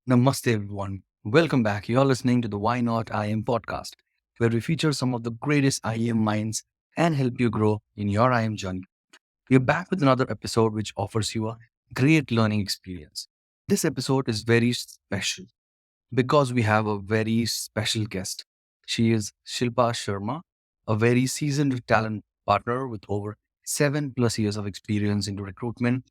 Namaste, everyone. Welcome back. You're listening to the Why Not IAM podcast, where we feature some of the greatest IAM minds and help you grow in your IAM journey. We're back with another episode which offers you a great learning experience. This episode is very special because we have a very special guest. She is Shilpa Sharma, a very seasoned talent partner with over 7+ years of experience into recruitment,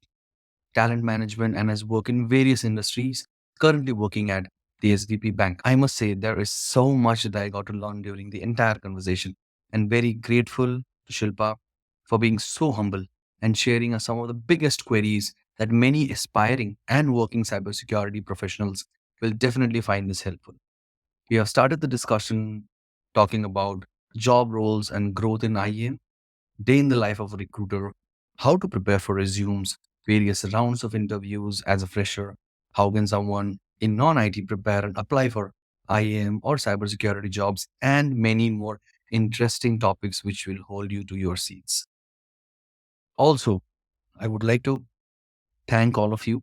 talent management, and has worked in various industries, currently working at the SDP Bank. I must say, there is so much that I got to learn during the entire conversation, and very grateful to Shilpa for being so humble and sharing us some of the biggest queries that many aspiring and working cybersecurity professionals will definitely find this helpful. We have started the discussion talking about job roles and growth in IAM, day in the life of a recruiter, how to prepare for resumes, various rounds of interviews as a fresher, how can someone in non-IT prepare and apply for IAM or cybersecurity jobs, and many more interesting topics which will hold you to your seats. Also, I would like to thank all of you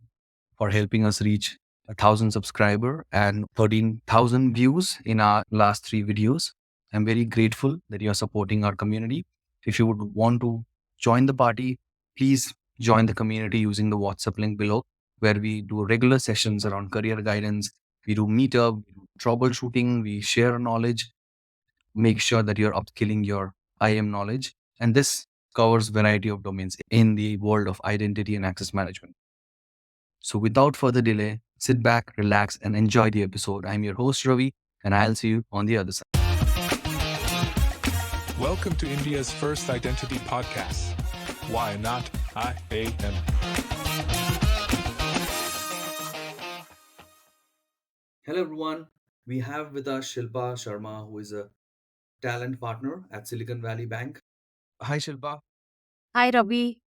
for helping us reach 1,000 subscriber and 13,000 views in our last three videos. I'm very grateful that you are supporting our community. If you would want to join the party, please join the community using the WhatsApp link below, where we do regular sessions around career guidance. We do meetup, we do troubleshooting, we share knowledge, make sure that you're upskilling your IAM knowledge. And this covers variety of domains in the world of identity and access management. So without further delay, sit back, relax, and enjoy the episode. I'm your host, Ravi, and I'll see you on the other side. Welcome to India's first identity podcast. Why not IAM? Hello, everyone. We have with us Shilpa Sharma, who is a talent partner at Silicon Valley Bank. Hi, Shilpa. Hi, Ravi.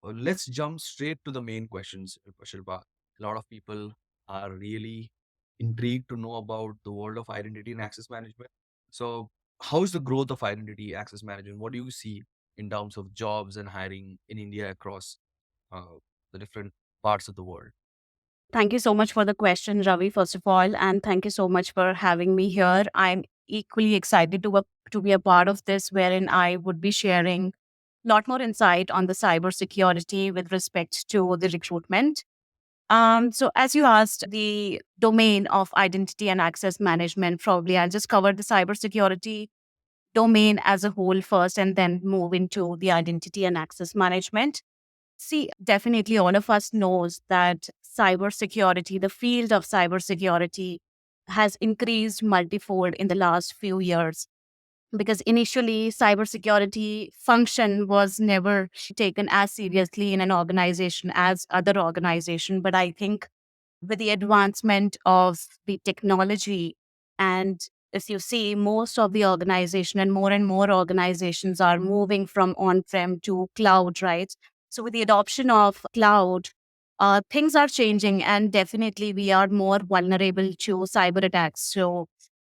Let's jump straight to the main questions, Shilpa. A lot of people are really intrigued to know about the world of identity and access management. So, how is the growth of identity access management? What do you see in terms of jobs and hiring in India across uh, the different parts of the world? Thank you so much for the question, Ravi, first of all. And thank you so much for having me here. I'm equally excited to be a part of this, wherein I would be sharing a lot more insight on the cybersecurity with respect to the recruitment. So, as you asked, the domain of identity and access management, probably I'll just cover the cybersecurity domain as a whole first and then move into the identity and access management. See, definitely all of us knows that cybersecurity, the field of cybersecurity has increased multifold in the last few years because initially cybersecurity function was never taken as seriously in an organization as other organization. But I think with the advancement of the technology and if you see most of the organization and more organizations are moving from on-prem to cloud, right? So with the adoption of cloud, things are changing and definitely we are more vulnerable to cyber attacks. So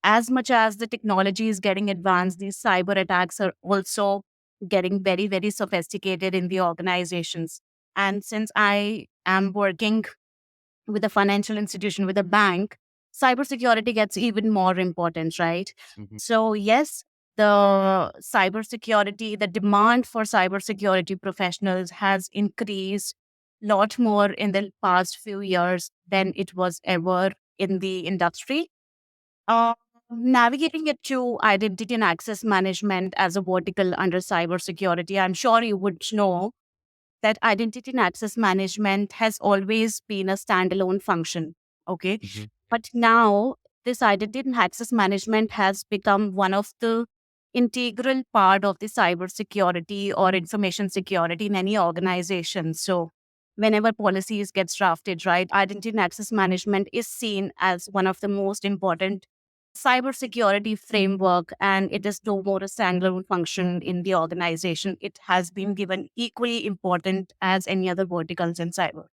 as much as the technology is getting advanced, these cyber attacks are also getting very, very sophisticated in the organizations. And since I am working with a financial institution, with a bank, cybersecurity gets even more important, right? Mhm. So, yes, the demand for cybersecurity professionals has increased a lot more in the past few years than it was ever in the industry. Uh, Navigating it to identity and access management as a vertical under cybersecurity, I'm sure you would know that identity and access management has always been a standalone function. Okay. Mhm. But now this identity and access management has become one of the integral part of the cybersecurity or information security in any organization. So whenever policies gets drafted, right, identity and access management is seen as one of the most important cybersecurity framework, and it is no more a standalone function in the organization. It has been given equally important as any other verticals in cyber.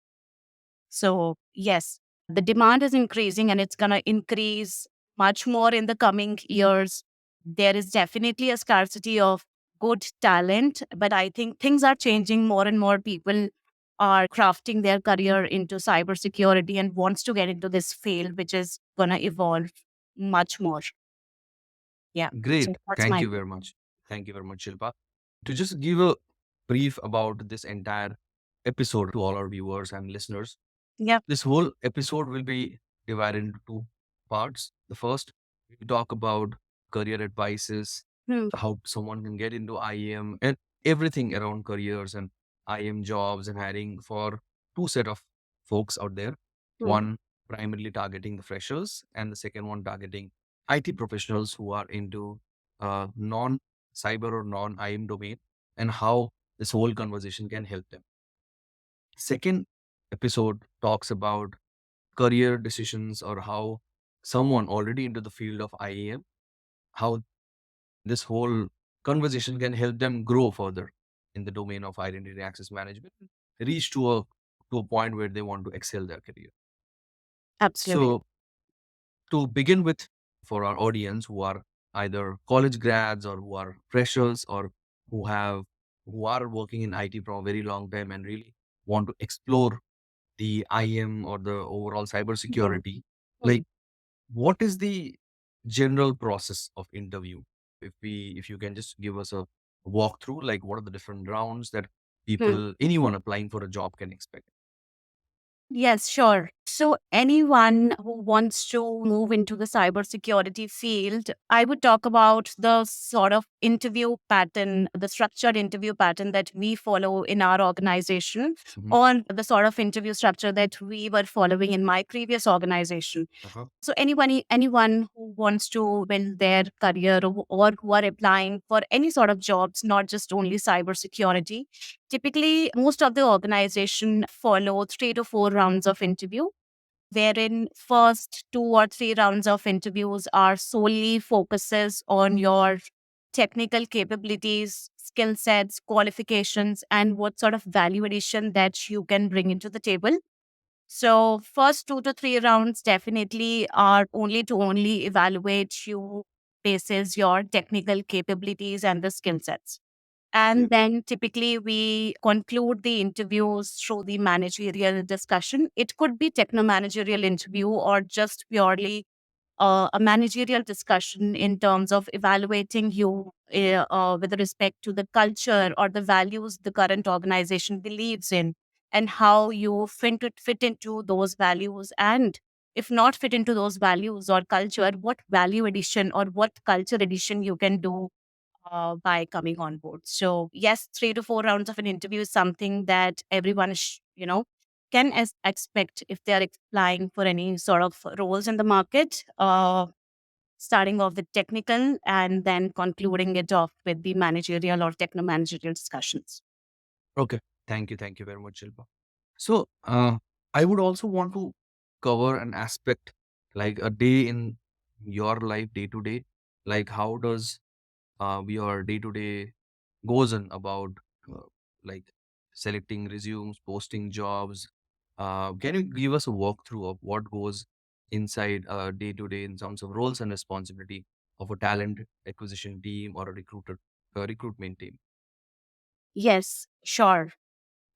So, yes, the demand is increasing and it's going to increase much more in the coming years. There is definitely a scarcity of good talent, but I think things are changing. More and more people are crafting their career into cybersecurity and wants to get into this field, which is going to evolve much more. Yeah. So Great. that's Thank my you very much. Thank you very much, Shilpa. To just give a brief about this entire episode to all our viewers and listeners, yeah. this whole episode will be divided into two parts. The first, we talk about career advices, Hmm. how someone can get into IAM and everything around careers and IAM jobs and hiring for two set of folks out there. Hmm. One primarily targeting the freshers, and the second one targeting IT professionals who are into non-cyber or non-IAM domain, and how this whole conversation can help them. Second episode talks about career decisions or how someone already into the field of IAM, how this whole conversation can help them grow further in the domain of identity access management, reach to a point where they want to excel their career. Absolutely. So to begin with, for our audience who are either college grads or who are freshers or who are working in IT for a very long time and really want to explore the IM or the overall Hmm. cybersecurity, Hmm. like what is the general process of interview? If you can just give us a walkthrough, like what are the different rounds that Hmm. people, anyone applying for a job can expect? Yes, sure. So, anyone who wants to move into the cybersecurity field, I would talk about the sort of interview pattern, the structured interview pattern that we follow in our organization, Mhm. or the sort of interview structure that we were following in my previous organization. Uh-huh. So anyone who wants to build their career or who are applying for any sort of jobs, not just only cybersecurity, typically most of the organization follow 3 to 4 rounds of interview, wherein first 2 or 3 rounds of interviews are solely focuses on your technical capabilities, skill sets, qualifications, and what sort of value addition that you can bring into the table. So first 2 to 3 rounds definitely are only evaluate you basis your technical capabilities and the skill sets. Yeah. And then typically we conclude the interviews through the managerial discussion. It could be techno managerial interview or just purely a managerial discussion in terms of evaluating you with respect to the culture or the values the current organization believes in and how you fit into those values. And if not fit into those values or culture, what value addition or what culture addition you can do by coming on board. So yes, 3 to 4 rounds of an interview is something that everyone, can expect if they are applying for any sort of roles in the market. Starting off with technical and then concluding it off with the managerial or techno managerial discussions. Okay. Thank you very much, Shilpa. So, I would also want to cover an aspect like a day in your life, day to day. Like, how does your day to day goes on about uh, like selecting resumes, posting jobs? Can you give us a walkthrough of what goes inside day to day in terms of roles and responsibility of a talent acquisition team or a recruitment team? Yes, sure.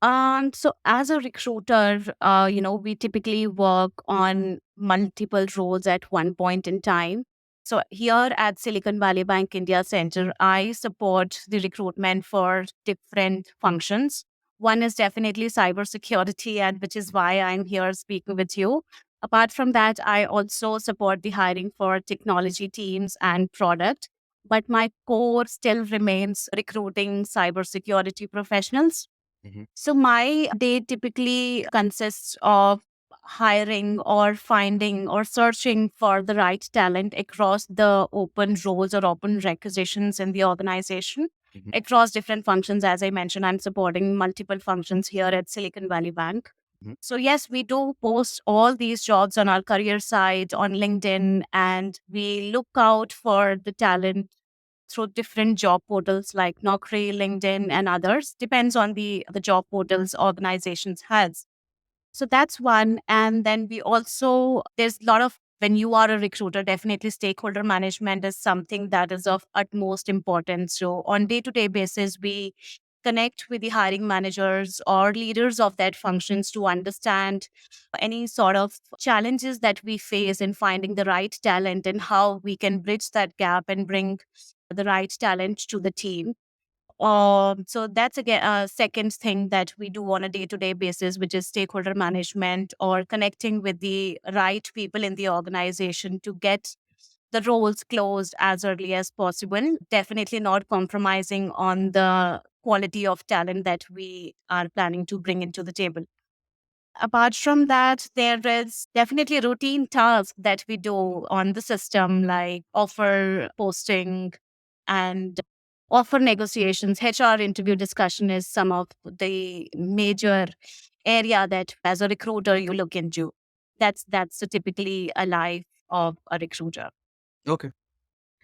So as a recruiter, we typically work on multiple roles at one point in time. So here at Silicon Valley Bank India Center, I support the recruitment for different functions. One is definitely cybersecurity, and which is why I'm here speaking with you. Apart from that, I also support the hiring for technology teams and product. But my core still remains recruiting cybersecurity professionals. Hmm. So my day typically consists of hiring or finding or searching for the right talent across the open roles or open requisitions in the organization Hmm. across different functions. As I mentioned, I'm supporting multiple functions here at Silicon Valley Bank. Hmm. So yes, we do post all these jobs on our career site on LinkedIn, and we look out for the talent through different job portals like Naukri, LinkedIn, and others. Depends on the job portals organizations has. So that's one. And then we also, there's a lot of, when you are a recruiter, definitely stakeholder management is something that is of utmost importance. So on day-to-day basis, we connect with the hiring managers or leaders of that functions to understand any sort of challenges that we face in finding the right talent and how we can bridge that gap and bring the right talent to the team. So that's again a second thing that we do on a day-to-day basis, which is stakeholder management or connecting with the right people in the organization to get the roles closed as early as possible. Definitely not compromising on the quality of talent that we are planning to bring into the table. Apart from that, there is definitely routine tasks that we do on the system, like offer posting and offer negotiations. HR interview discussion is some of the major area that as a recruiter you look into. That's typically a life of a recruiter. Okay.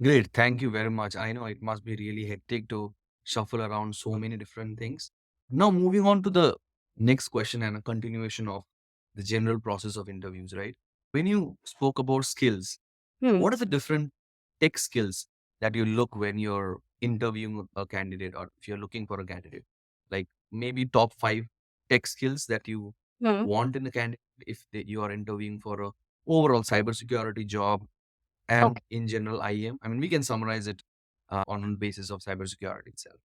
Great. Thank you very much. I know it must be really hectic to shuffle around so many different things. Now, moving on to the next question and a continuation of the general process of interviews, right? When you spoke about skills, Hmm. what are the different tech skills that you look when you're interviewing a candidate or if you're looking for a candidate? Like maybe top five tech skills that you Hmm. want in a candidate if you are interviewing for a overall cybersecurity job and Okay. in general IAM. I mean, we can summarize it on the basis of cybersecurity itself.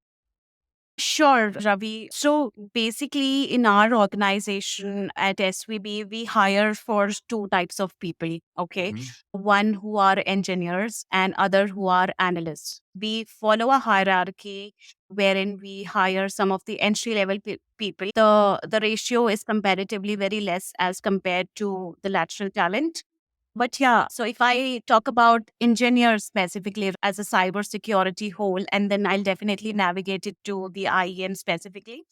Sure, Ravi. So basically, in our organization at SVB, we hire for two types of people. Okay. Mhm. One who are engineers and other who are analysts. We follow a hierarchy wherein we hire some of the entry level people. The ratio is comparatively very less as compared to the lateral talent. But yeah, so if I talk about engineers specifically as a cybersecurity whole, and then I'll definitely navigate it to the IEM specifically.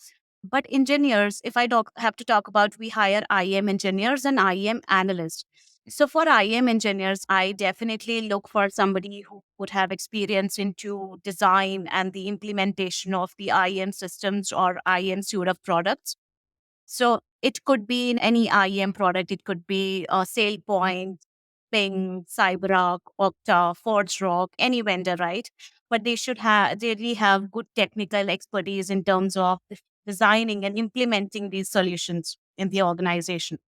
But engineers, if have to talk about, we hire IEM engineers and IEM analysts. So for IEM engineers, I definitely look for somebody who would have experience into design and the implementation of the IEM systems or IEM suite of products. So it could be in any IEM product. It could be a SailPoint, Ping, CyberArk, Okta, ForgeRock, any vendor, right? But they really have good technical expertise in terms of designing and implementing these solutions in the organization.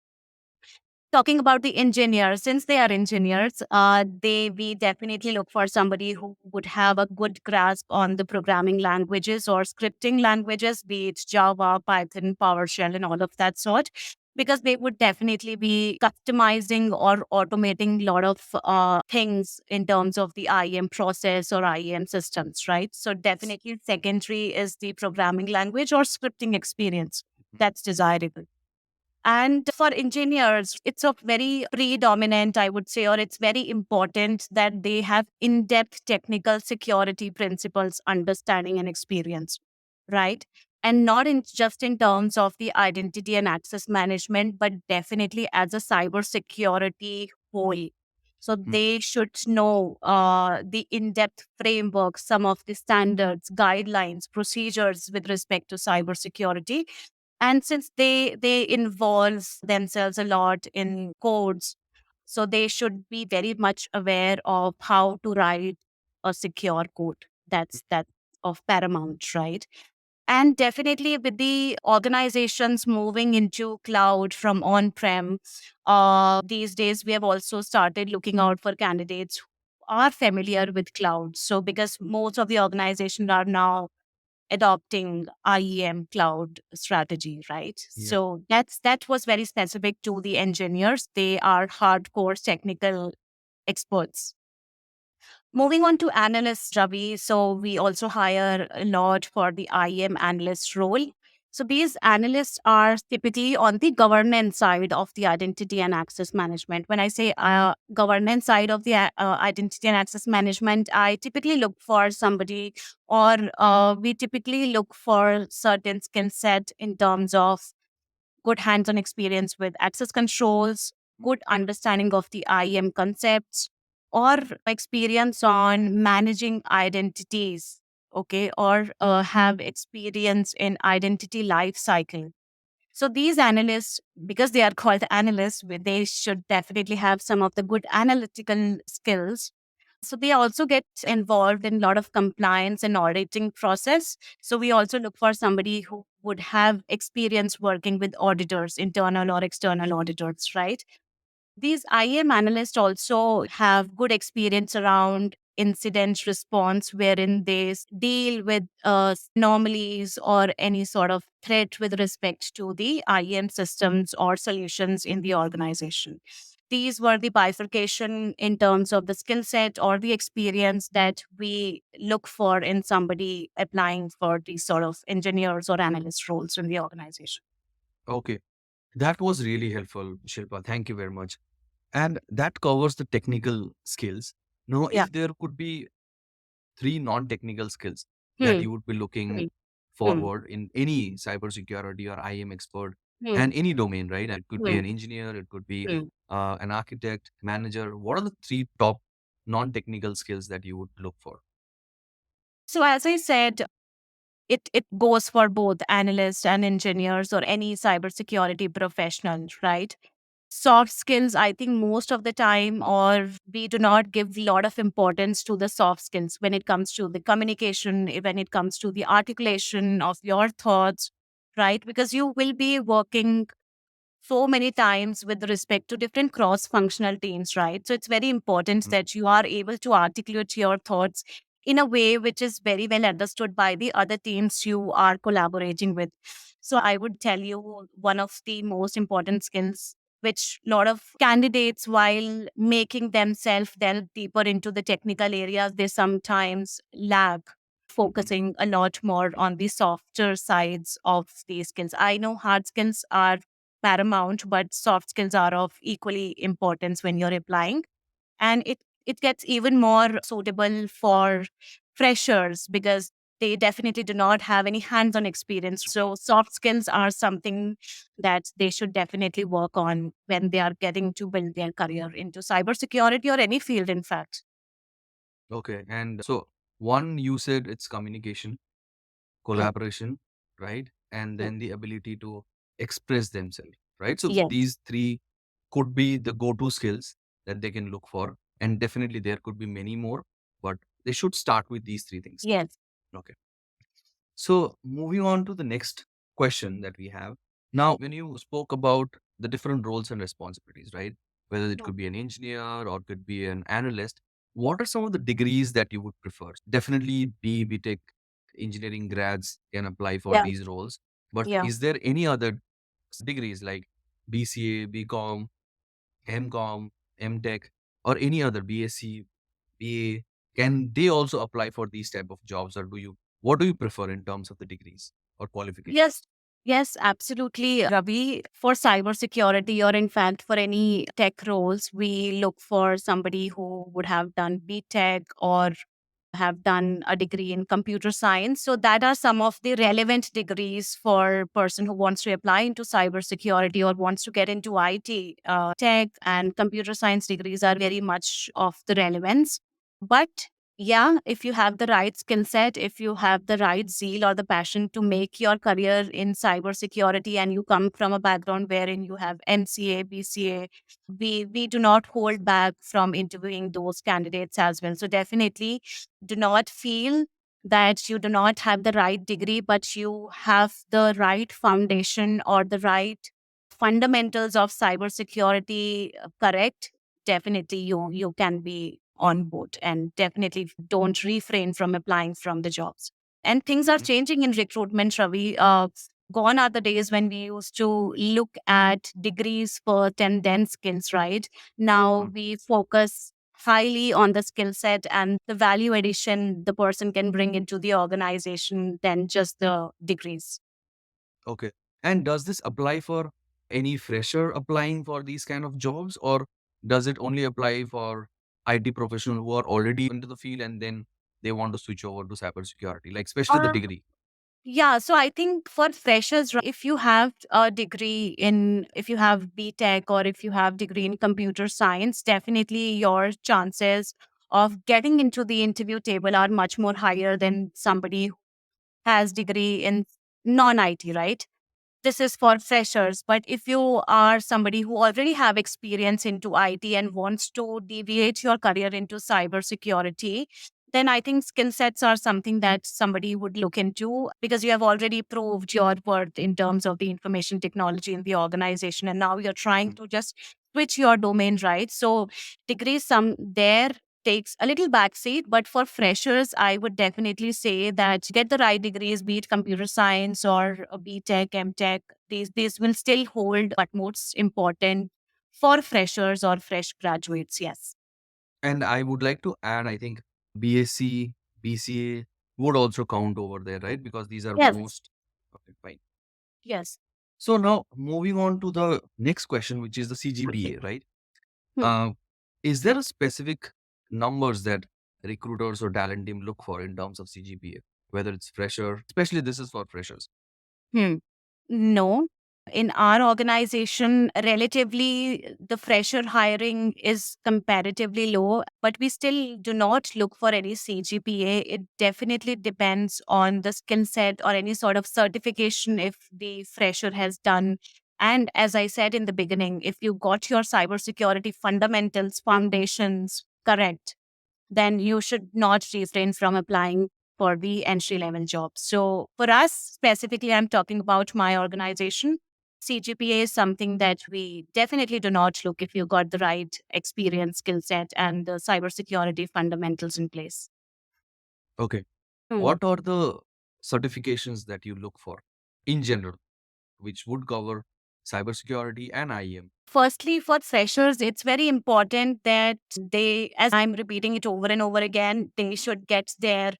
Talking about the engineers, since they are engineers, we definitely look for somebody who would have a good grasp on the programming languages or scripting languages, be it Java, Python, PowerShell, and all of that sort, because they would definitely be customizing or automating a lot of things in terms of the IAM process or IAM systems, right? So definitely secondary is the programming language or scripting experience that's desirable. And for engineers, it's a very predominant, I would say, or it's very important that they have in depth technical security principles, understanding, and experience, right? And not in just in terms of the identity and access management, but definitely as a cybersecurity whole. So Mm. they should know the in depth framework, some of the standards, guidelines, procedures with respect to cybersecurity, and since they involve themselves a lot in codes, so they should be very much aware of how to write a secure code. That's of paramount, right? And definitely with the organizations moving into cloud from on-prem, these days we have also started looking out for candidates who are familiar with cloud. So because most of the organizations are now adopting IEM cloud strategy, right? Yeah. So that was very specific to the engineers. They are hardcore technical experts. Moving on to analysts, Ravi. So we also hire a lot for the IEM analyst role. So these analysts are typically on the governance side of the identity and access management. When I say governance side of the identity and access management, I typically look for somebody, or we typically look for certain skill set in terms of good hands-on experience with access controls, good understanding of the IAM concepts, or experience on managing identities, okay, or have experience in identity life cycle. So these analysts, because they are called analysts, they should definitely have some of the good analytical skills. So they also get involved in a lot of compliance and auditing process. So we also look for somebody who would have experience working with auditors, internal or external auditors, right? These IAM analysts also have good experience around incident response, wherein they deal with anomalies or any sort of threat with respect to the IAM systems or solutions in the organization. These were the bifurcation in terms of the skill set or the experience that we look for in somebody applying for these sort of engineers or analyst roles in the organization. Okay. That was really helpful, Shilpa. Thank you very much. And that covers the technical skills. Now, Yeah. if there could be three non-technical skills that Hmm. you would be looking Hmm. Hmm. forward in any cybersecurity or IAM expert Hmm. and any domain, right? It could be Hmm. an engineer, it could be Hmm. an architect, manager. What are the three top non-technical skills that you would look for? So as I said, it goes for both analysts and engineers or any cybersecurity professional, right? Soft skills, I think most of the time, or we do not give a lot of importance to the soft skills when it comes to the communication, when it comes to the articulation of your thoughts, right? Because you will be working so many times with respect to different cross functional teams, right? So it's very important Mm. that you are able to articulate your thoughts in a way which is very well understood by the other teams you are collaborating with. So I would tell you one of the most important skills which a lot of candidates, while making themselves delve deeper into the technical areas, they sometimes lack Mm. focusing a lot more on the softer sides of these skills. I know hard skills are paramount, but soft skills are of equally importance when you're applying. And it gets even more suitable for freshers because they definitely do not have any hands-on experience. So soft skills are something that they should definitely work on when they are getting to build their career into cybersecurity or any field, in fact. Okay. And so one, you said it's communication, Hmm. collaboration, right? And Hmm. then the ability to express themselves, right? So Yes. these three could be the go-to skills that they can look for. And definitely there could be many more, but they should start with these three things. Yes. Okay. So moving on to the next question that we have. Now, when you spoke about the different roles and responsibilities, right? Whether it Hmm. could be an engineer or could be an analyst, what are some of the degrees that you would prefer? Definitely BTech engineering grads can apply for Yeah. these roles. But Yeah. is there any other degrees like BCA, BCom, MCom, MTech, or any other BSc, BA? Can they also apply for these type of jobs, or what do you prefer in terms of the degrees or qualifications? Yes, yes, absolutely, Ravi. For cybersecurity, or in fact for any tech roles, we look for somebody who would have done BTech or have done a degree in computer science. So that are some of the relevant degrees for a person who wants to apply into cybersecurity or wants to get into IT. Tech and computer science degrees are very much of the relevance. But yeah, if you have the right skill set, if you have the right zeal or the passion to make your career in cybersecurity, and you come from a background wherein you have MCA, BCA, we do not hold back from interviewing those candidates as well. So definitely do not feel that you do not have the right degree, but you have the right foundation or the right fundamentals of cybersecurity correct. Definitely you can be on board, and definitely don't refrain from applying from the jobs. And things are Mhm. changing in recruitment, Ravi. Gone are the days when we used to look at degrees first and then skills, right? Now Mm. we focus highly on the skill set and the value addition the person can bring into the organization than just the degrees. Okay. And does this apply for any fresher applying for these kind of jobs, or does it only apply for IT professionals who are already into the field and then they want to switch over to cybersecurity, like especially the Or degree? yeah, so I think for freshers, if you have a degree in, if you have BTech or if you have degree in computer science, definitely your chances of getting into the interview table are much more higher than somebody who has degree in non-IT, right? this is for freshers. But if you are somebody who already have experience into IT and wants to deviate your career into cybersecurity, then I think skill sets are something that somebody would look into, because you have already proved your worth in terms of the information technology in the organization. And now you're trying to just switch your domain, right? So degrees some there takes a little backseat, but for freshers, I would definitely say that get the right degrees, be it computer science or B Tech, M Tech. These will still hold utmost important for freshers or fresh graduates. Yes. And I would like to add, I think BSc, BCA would also count over there, right? Because these are Yes. most. Okay, fine. Yes. So now moving on to the next question, which is the CGPA, right? Hmm. Uh, is there a specific numbers that recruiters or talent team look for in terms of CGPA, whether it's fresher, especially this is for freshers? Hmm. No. In our organization, relatively, the fresher hiring is comparatively low, but we still do not look for any CGPA. It definitely depends on the skill set or any sort of certification if the fresher has done. And as I said in the beginning, if you got your cybersecurity fundamentals, foundations correct, then you should not refrain from applying for the entry level job. So, for us specifically, I'm talking about my organization. CGPA is something that we definitely do not look if you got the right experience, skill set, and the cybersecurity fundamentals in place. Okay. Hmm. What are the certifications that you look for in general, which would cover cybersecurity and IAM? Firstly, for freshers, it's very important that they, as I'm repeating it over and over again, they should get their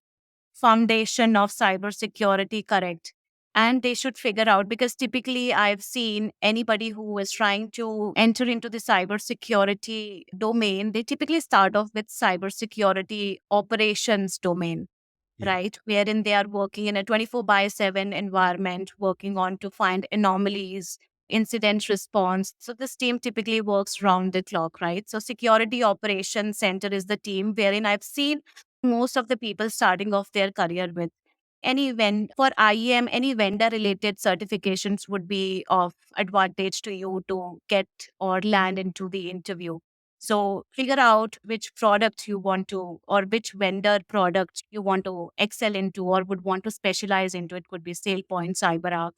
foundation of cybersecurity correct. And they should figure out, because typically I've seen anybody who is trying to enter into the cybersecurity domain, they typically start off with cybersecurity operations domain, Yeah. right? Wherein they are working in a 24 by 7 environment, working on to find anomalies, incident response. So this team typically works round the clock, right? So security operations center is the team wherein I've seen most of the people starting off their career with. For IEM, any vendor related certifications would be of advantage to you to get or land into the interview. So figure out which product you want to, or which vendor product you want to excel into or would want to specialize into. It could be SailPoint, CyberArk,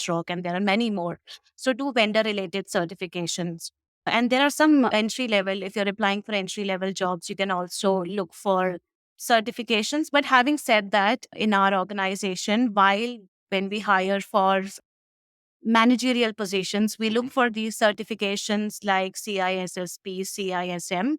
Rock, and there are many more. So do vendor related certifications. And there are some entry level, if you're applying for entry level jobs, you can also look for certifications. But having said that, in our organization, while when we hire for managerial positions, we look for these certifications like CISSP, CISM.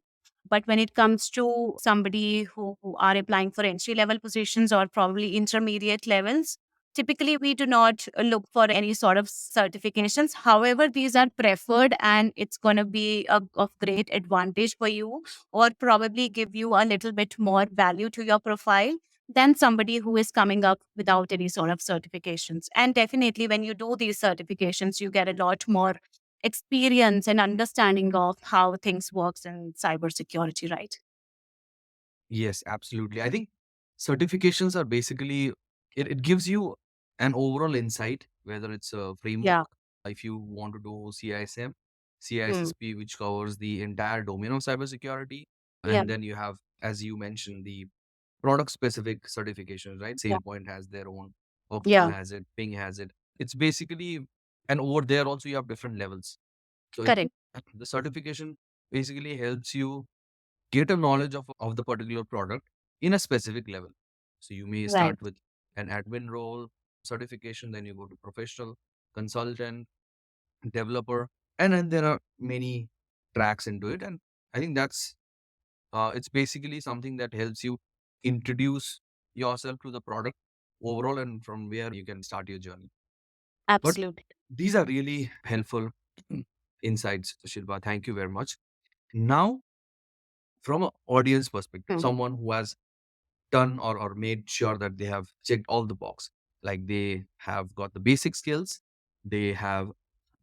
But when it comes to somebody who are applying for entry level positions or probably intermediate levels, typically we do not look for any sort of certifications. However, these are preferred and it's going to be of great advantage for you, or probably give you a little bit more value to your profile than somebody who is coming up without any sort of certifications. And definitely, when you do these certifications, you get a lot more experience and understanding of how things works in cybersecurity, right? Yes, absolutely. I think certifications are basically, it gives you an overall insight, whether it's a framework, Yeah. if you want to do CISM, Hmm. CISSP, which covers the entire domain of cybersecurity. Yeah. And then you have, as you mentioned, the product specific certifications, right? Yeah. SailPoint has their own, Oxfam Yeah. has it, Ping has it. It's basically, and over there also you have different levels. So Correct. the certification basically helps you get a knowledge of the particular product in a specific level. So you may Right. start with an admin role certification, then you go to professional, consultant, developer, and then there are many tracks into it. And I think that's it's basically something that helps you introduce yourself to the product overall, and from where you can start your journey. But Absolutely. these are really helpful insights, Shilpa. Thank you very much. Now, from an audience perspective, Hmm. someone who has done or made sure that they have checked all the box, like they have got the basic skills, they have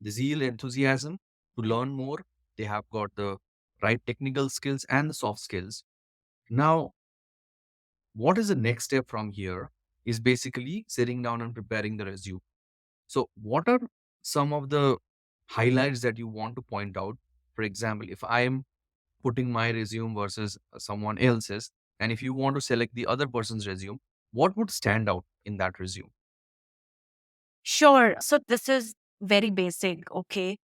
the zeal, enthusiasm to learn more, they have got the right technical skills and the soft skills. Now, what is the next step from here is basically sitting down and preparing the resume. So, what are some of the highlights that you want to point out? For example, if I am putting my resume versus someone else's, and if you want to select the other person's resume, what would stand out in that resume? Sure. So this is very basic. Okay.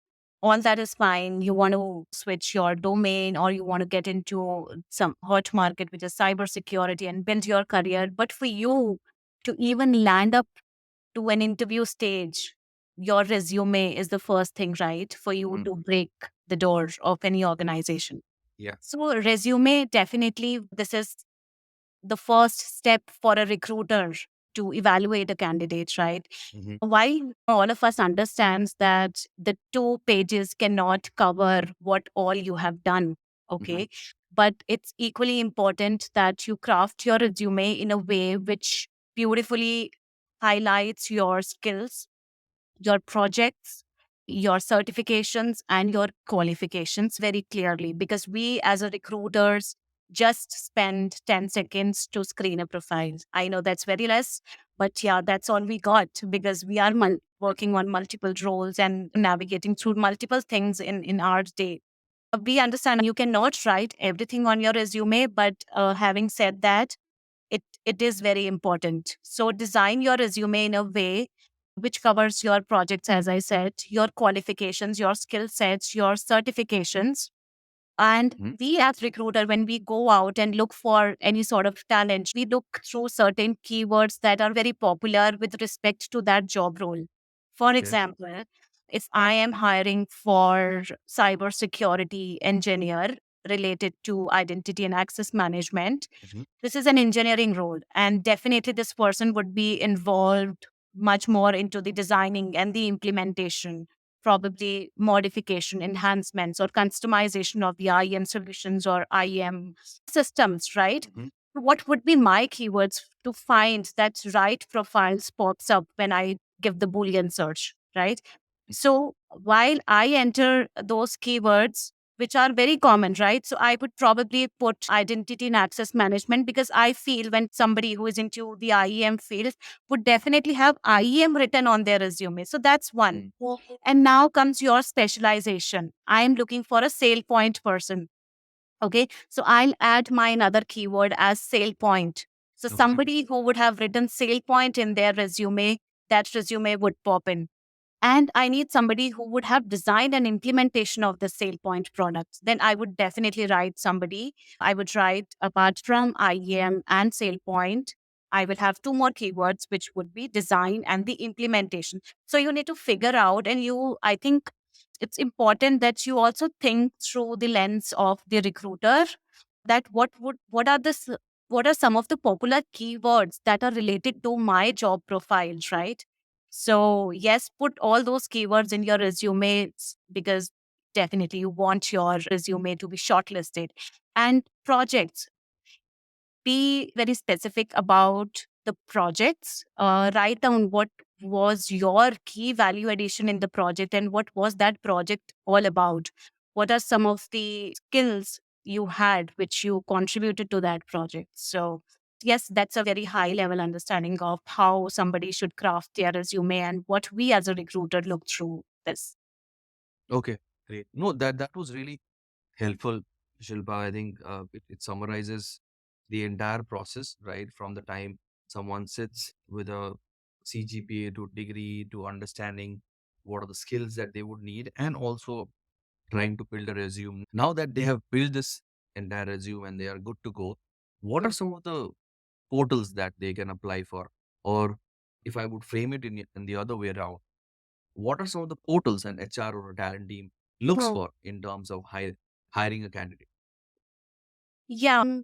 All that is fine. You want to switch your domain or you want to get into some hot market, which is cybersecurity and build your career. But for you to even land up to an interview stage, your resume is the first thing, right? For you Mhm. to break the door of any organization. Yeah. So, resume definitely, this is the first step for a recruiter to evaluate a candidate, right? Hmm. While all of us understands that the 2 pages cannot cover what all you have done, Hmm. okay? But it's equally important that you craft your resume in a way which beautifully highlights your skills, your projects, your certifications, and your qualifications very clearly. Because we, as a recruiters, just spend 10 seconds to screen a profile. I know that's very less, but yeah, that's all we got because we are working on multiple roles and navigating through multiple things in our day. We understand you cannot write everything on your resume, but having said that, it is very important. So design your resume in a way which covers your projects, as I said, your qualifications, your skill sets, your certifications. And Hmm. we as recruiter, when we go out and look for any sort of talent, we look through certain keywords that are very popular with respect to that job role. For Okay. example, if I am hiring for cybersecurity engineer related to identity and access management, Hmm. this is an engineering role, and definitely this person would be involved much more into the designing and the implementation, probably modification, enhancements, or customization of the IAM solutions or IAM systems, right? Hmm. What would be my keywords to find that right profiles pops up when I give the Boolean search, right? So while I enter those keywords, which are very common, right? So I would probably put identity and access management because I feel when somebody who is into the IEM field would definitely have IEM written on their resume. So that's one. And now comes your specialization. I am looking for a sale point person. Okay. So I'll add my another keyword as sale point. So Okay. somebody who would have written sale point in their resume, that resume would pop in. And I need somebody who would have designed an implementation of the SailPoint product. Then I would definitely write somebody. I would write apart from IEM and SailPoint, I will have two more keywords, which would be design and the implementation. So you need to figure out, and I think it's important that you also think through the lens of the recruiter that what are some of the popular keywords that are related to my job profiles, right? So yes, put all those keywords in your resume because definitely you want your resume to be shortlisted. And projects, be very specific about the projects. Write down what was your key value addition in the project and what was that project all about. What are some of the skills you had which you contributed to that project? So, yes, that's a very high level understanding of how somebody should craft their resume and what we as a recruiter look through this. Okay. Great. No, that was really helpful, Shilpa. I think it summarizes the entire process, right? From the time someone sits with a CGPA to degree to understanding what are the skills that they would need, and also trying to build a resume. Now that they have built this entire resume and they are good to go, what are some of the portals that they can apply for? Or if I would frame it in the other way around, what are some of the portals an HR or a talent team looks for in terms of hiring a candidate? Yeah.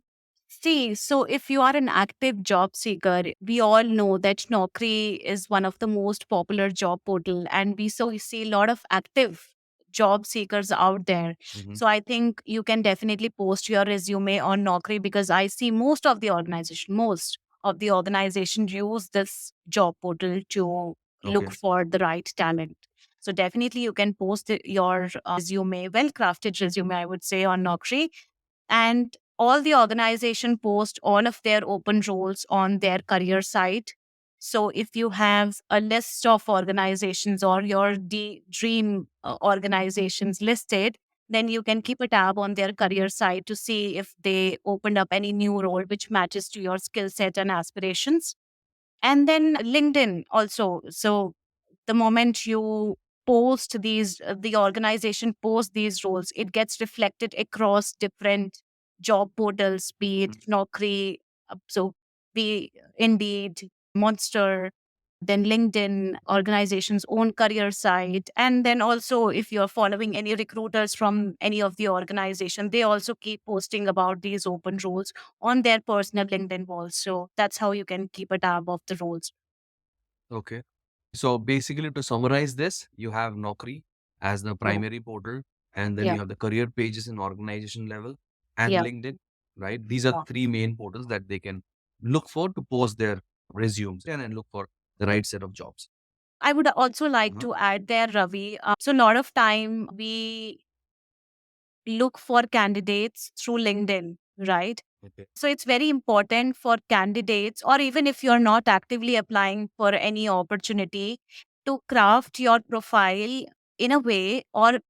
See, so if you are an active job seeker, we all know that Naukri is one of the most popular job portal, and we see a lot of active job seekers out there. Hmm. So I think you can definitely post your resume on Naukri because I see most of the organization use this job portal to look Okay. for the right talent. So definitely you can post your resume, well crafted resume, I would say, on Naukri, and all the organization post all of their open roles on their career site. So if you have a list of organizations or your dream organizations listed, then you can keep a tab on their career site to see if they opened up any new role which matches to your skill set and aspirations. And then LinkedIn also. So the moment you post these, the organization post these roles, it gets reflected across different job portals, be it Naukri, so be Indeed, Monster, then LinkedIn, organization's own career site. And then also, if you're following any recruiters from any of the organization, they also keep posting about these open roles on their personal LinkedIn walls. So that's how you can keep a tab of the roles. Okay. So basically, to summarize this, you have Naukri as the Yeah. primary portal, and then Yeah. you have the career pages in organization level and Yeah. LinkedIn, right? These are three main portals that they can look for to post their resumes and look for the right set of jobs. I would also like Uh-huh. to add there, Ravi. So a lot of time we look for candidates through LinkedIn, right? Okay. So it's very important for candidates, or even if you're not actively applying for any opportunity, to craft your profile in a way, or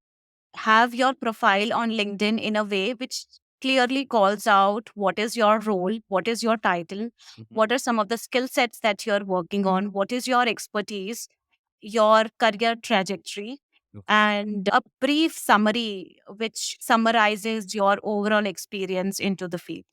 have your profile on LinkedIn in a way which clearly calls out what is your role, what is your title, what are some of the skill sets that you're working on, what is your expertise, your career trajectory, Okay. and a brief summary which summarizes your overall experience into the field.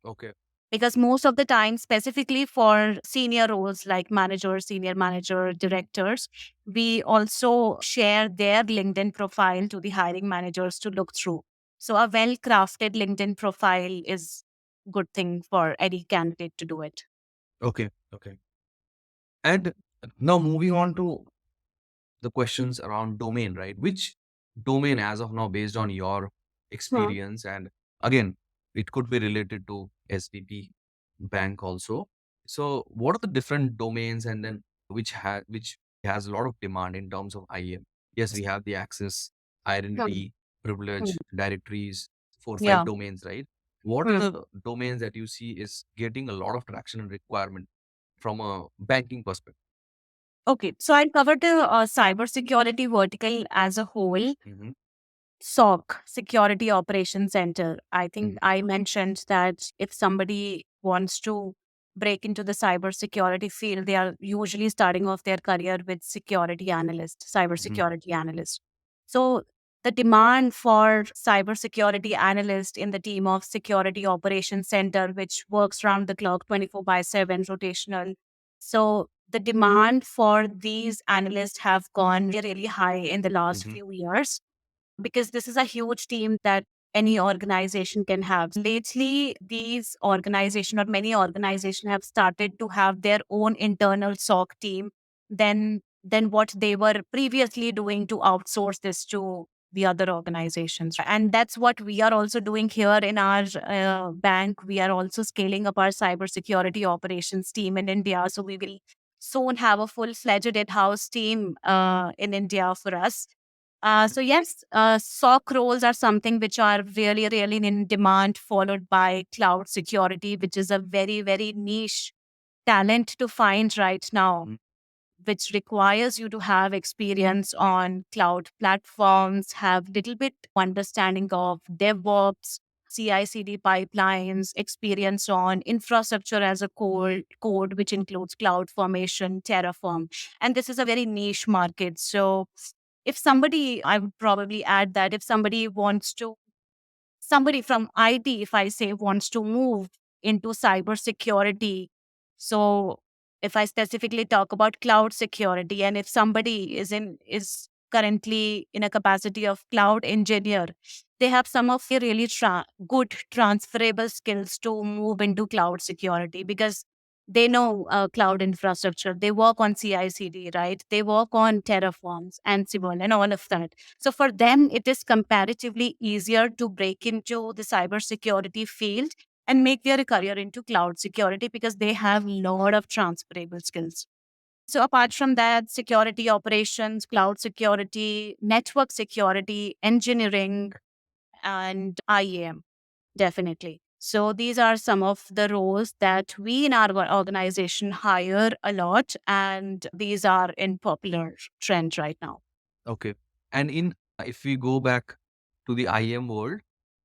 Okay. Because most of the time, specifically for senior roles like manager, senior manager, directors, we also share their LinkedIn profile to the hiring managers to look through. So a well crafted LinkedIn profile is good thing for any candidate to do it. Okay. Okay. And now moving on to the questions around domain, right? Which domain, as of now, based on your Hmm. experience, and again, it could be related to SVP bank also. So, what are the different domains, and then which has a lot of demand in terms of IAM? Yes, we have the access, Hmm. identity, Hmm. privilege, directories, four five Yeah. domains, right? What are Hmm. the domains that you see is getting a lot of traction and requirement from a banking perspective? Okay, so I'll cover the cybersecurity vertical as a whole. Hmm. SOC, Security Operations Center. I think Hmm. I mentioned that if somebody wants to break into the cybersecurity field, they are usually starting off their career with security analyst, Hmm. cybersecurity analyst. So the demand for cybersecurity analyst in the team of Security Operations Center, which works round the clock 24 by 7 rotational. So the demand for these analysts have gone really high in the last Hmm. few years because this is a huge team that any organization can have. Lately, these organization or many organizations have started to have their own internal SOC team than what they were previously doing to outsource this to the other organizations. And that's what we are also doing here in our bank. We are also scaling up our cybersecurity operations team in India. So we will soon have a full-fledged in-house team in India for us. So yes, SOC roles are something which are really, really in demand, followed by cloud security, which is a very, very niche talent to find right now, Mm. which requires you to have experience on cloud platforms, have little bit understanding of DevOps, CI/CD pipelines, experience on infrastructure as a code, which includes cloud formation, Terraform, and this is a very niche market. So if somebody, I would probably add that if somebody from IT, if I say wants to move into cybersecurity, so if I specifically talk about cloud security, and if somebody is currently in a capacity of cloud engineer, they have some of the really good transferable skills to move into cloud security because they know cloud infrastructure. They work on CI/CD, right? They work on Terraforms, Ansible, and all of that. So for them, it is comparatively easier to break into the cybersecurity field and make their career into cloud security because they have a lot of transferable skills. So apart from that, security operations, cloud security, network security, engineering, and IAM, definitely. So these are some of the roles that we in our organization hire a lot, and these are in popular trend right now. Okay. And in if we go back to the IAM world,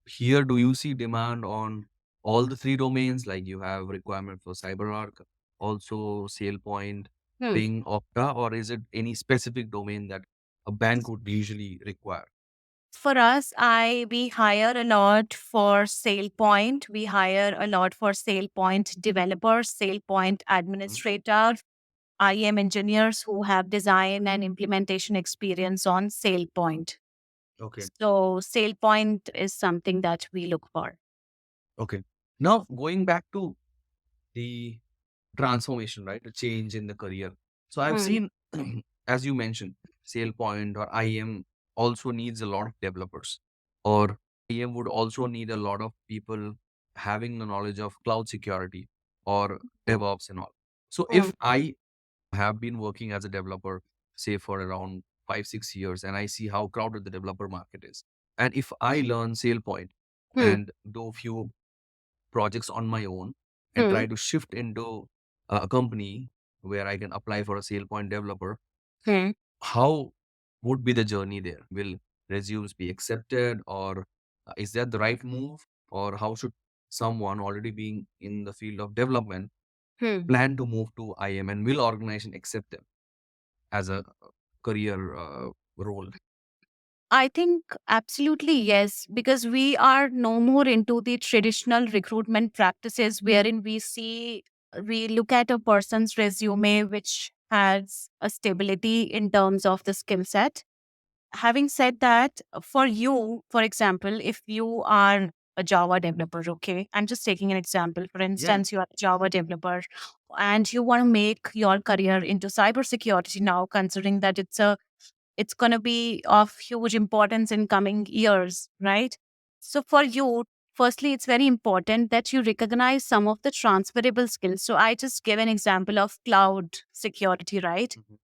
here do you see demand on all the three domains? Like you have requirement for CyberArk, also SailPoint, Hmm. Ping, Okta, or is it any specific domain that a bank would usually require? For us, I we hire a lot for SailPoint. We hire a lot for SailPoint developers, SailPoint Mhm. administrators, IM engineers who have design and implementation experience on SailPoint. Okay. So SailPoint is something that we look for. Okay. Now going back to the transformation, right? The change in the career. So I've Hmm. seen, as you mentioned, SailPoint or IAM also needs a lot of developers, or IAM would also need a lot of people having the knowledge of cloud security or DevOps and all. So Hmm. if I have been working as a developer, say for around 5, 6 years, and I see how crowded the developer market is, and if I learn SailPoint Hmm. and do a few projects on my own and Hmm. try to shift into a company where I can apply for a SailPoint developer, Hmm. how would be the journey there? Will resumes be accepted, or is that the right move? Or how should someone already being in the field of development Hmm. plan to move to IM, and will organization accept them as a career role? I think absolutely yes, because we are no more into the traditional recruitment practices wherein we look at a person's resume which has a stability in terms of the skill set. Having said that, for you, for example, if you are a Java developer, okay, I'm just taking an example. For Yeah. instance, you are a Java developer and you want to make your career into cybersecurity now, considering that it's going to be of huge importance in coming years, right? So for you, firstly, it's very important that you recognize some of the transferable skills. So I just give an example of cloud security, right? Mhm.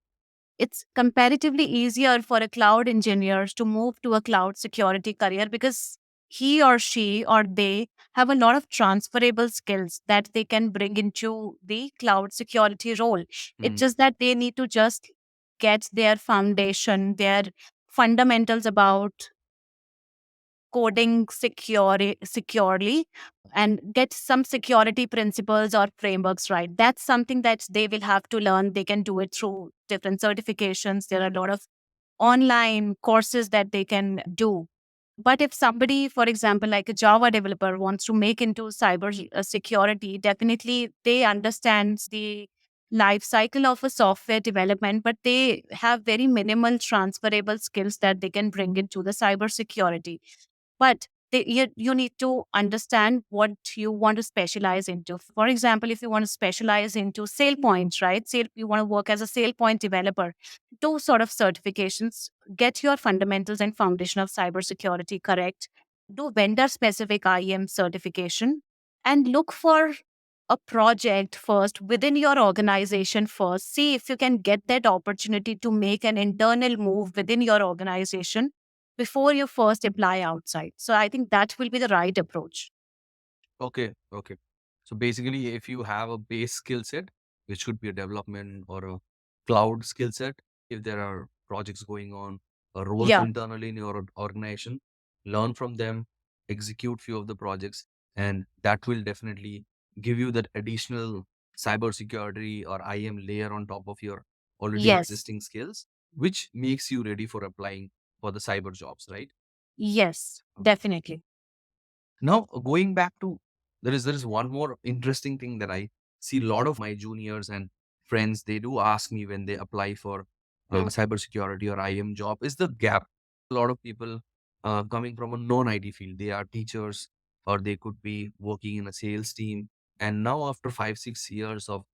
It's comparatively easier for a cloud engineer to move to a cloud security career because he or she or they have a lot of transferable skills that they can bring into the cloud security role. It's Mm. just that they need to just get their foundation, their fundamentals about coding securely and get some security principles or frameworks right. That's something that they will have to learn. They can do it through different certifications. There are a lot of online courses that they can do. But if somebody, for example, like a Java developer wants to make into cyber security, definitely they understand the life cycle of a software development, but they have very minimal transferable skills that they can bring into the cyber security. But you need to understand what you want to specialize into. For example, if you want to specialize into sale points, right? Sale, you want to work as a sale point developer, do sort of certifications, get your fundamentals and foundation of cybersecurity correct, do vendor specific IAM certification, and look for a project first within your organization first. See if you can get that opportunity to make an internal move within your organization before you first apply outside. So I think that will be the right approach. Okay, okay. So basically, if you have a base skill set, which could be a development or a cloud skill set, if there are projects going on, roles Yeah. internally in your organization, learn from them, execute few of the projects, and that will definitely give you that additional cybersecurity or IM layer on top of your already Yes. existing skills, which makes you ready for applying for the cyber jobs, right? Yes. Okay. Definitely. Now, going back to there is one more interesting thing that I see a lot of my juniors and friends they do ask me when they apply for Hmm. cybersecurity or IM job is the gap. A lot of people coming from a non-IT field, they are teachers or they could be working in a sales team, and now after 5, 6 years of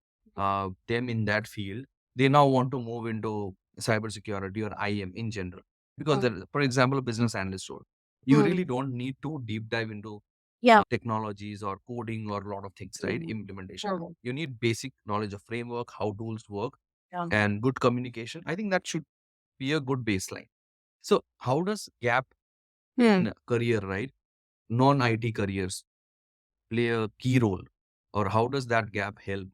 them in that field, they now want to move into cybersecurity or IM in general because, Hmm. for example, a business analyst role you Hmm. really don't need to deep dive into Yeah. technologies or coding or a lot of things, right? Hmm. Implementation. Hmm. You need basic knowledge of framework, how tools work, Yeah. and good communication. I think that should be a good baseline. So, how does gap Hmm. in career, right? Non IT careers play a key role? Or how does that gap help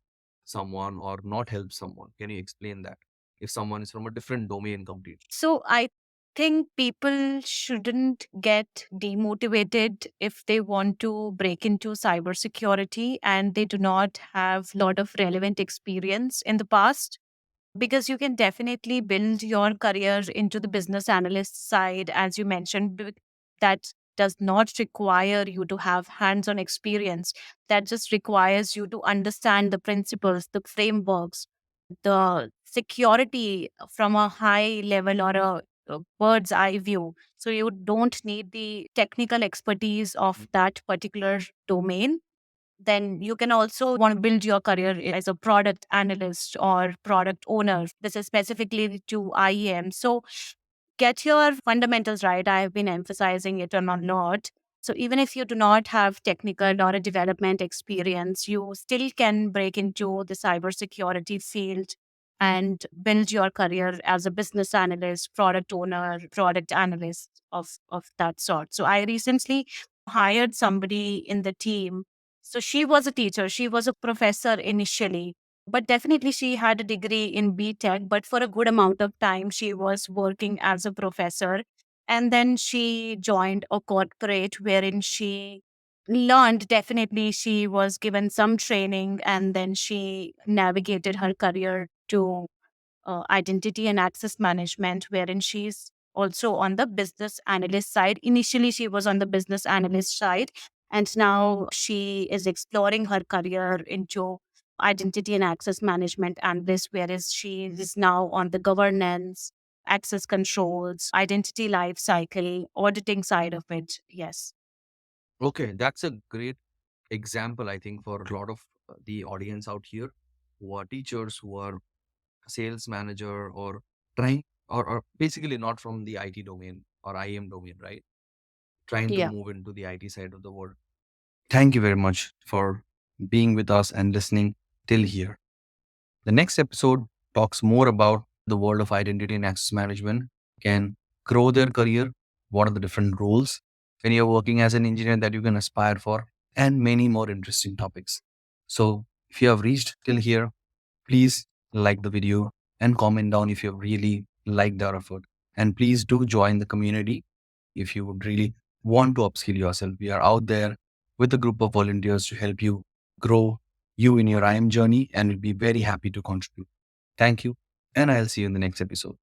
someone or not help someone? Can you explain that? If someone is from a different domain completely. So I think people shouldn't get demotivated if they want to break into cybersecurity and they do not have a lot of relevant experience in the past, because you can definitely build your career into the business analyst side, as you mentioned. That does not require you to have hands on experience. That just requires you to understand the principles, the frameworks, the security from a high level or a bird's eye view. So you don't need the technical expertise of that particular domain. Then you can also want to build your career as a product analyst or product owner. This is specifically to IEM. So get your fundamentals right. I have been emphasizing it a lot. So even if you do not have technical or a development experience, you still can break into the cybersecurity field and build your career as a business analyst, product owner, product analyst of that sort. So I recently hired somebody in the team. So she was a teacher, she was a professor initially, but definitely she had a degree in B Tech, but for a good amount of time she was working as a professor. And then she joined a corporate wherein she learned, definitely she was given some training, and then she navigated her career to identity and access management, wherein she's also on the business analyst side. Initially, she was on the business analyst side, and now she is exploring her career into identity and access management analyst, whereas she is now on the governance, access controls, identity life cycle, auditing side of it. Yes. Okay, that's a great example, I think, for a lot of the audience out here who are teachers, who are sales manager, or trying, or basically not from the IT domain or IM domain, right? Trying to Yeah. move into the IT side of the world. Thank you very much for being with us and listening till here. The next episode talks more about the world of identity and access management, can grow their career, what are the different roles when you're working as an engineer that you can aspire for, and many more interesting topics. So, if you have reached till here, please like the video and comment down if you really liked our effort. And please do join the community if you would really want to upskill yourself. We are out there with a group of volunteers to help you grow you in your IM journey, and we'll be very happy to contribute. Thank you, and I'll see you in the next episode.